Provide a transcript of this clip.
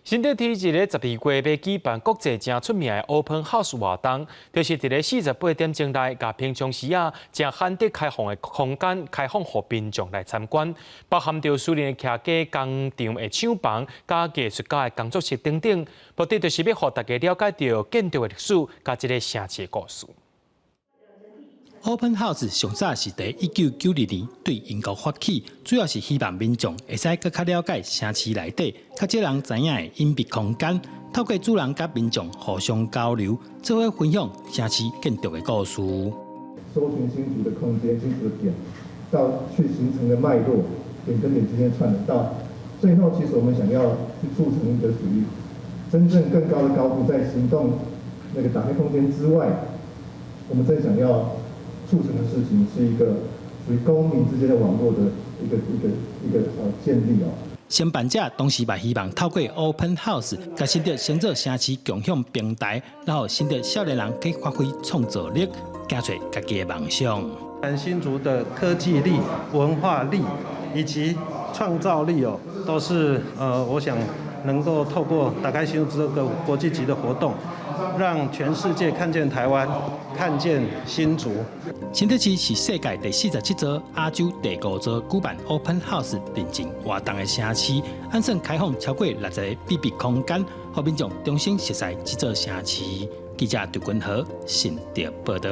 新德市一个12月要举办国际正出名的 Open House 活动，就是伫咧48点钟内，甲平常时正罕得开放的空间开放予民众来参观，包含着私人的徛家工厂的厂房、甲艺术家的工作室等等，目的就是要互大家了解到建筑的历史，甲一个城市的故事。Open House 上早是在1992年对英国发起，主要是希望民众会使更加了解城市内底较少人知影的隐蔽空间，透过主人甲民众互相交流，做伙分享城市建筑的故事。搜寻新竹的空间、新竹的点，到去形成的脉络，点跟点之间串得到，最后其实我们想要去促成一个属于真正更高的高度，在行动那个打开空间之外，我们真想要促成的事情是一个属于公民之间的网络的一个建立哦。申办者同时嘛希望透过 Open House， 甲新德成做城市共享平台，然后新德少年人可以发挥创造力，行出家己的梦想。新竹的科技力、文化力以及创造力哦，都是我想能够透过打开新竹这个国际级的活动，让全世界看见台湾，看见新竹。新德市是世界第47座、亚洲第5座举办 Open House 认证活动的城市，按算开放超过60个秘密空间，让民众重新熟悉这座城市。记者杜君豪，新德报道。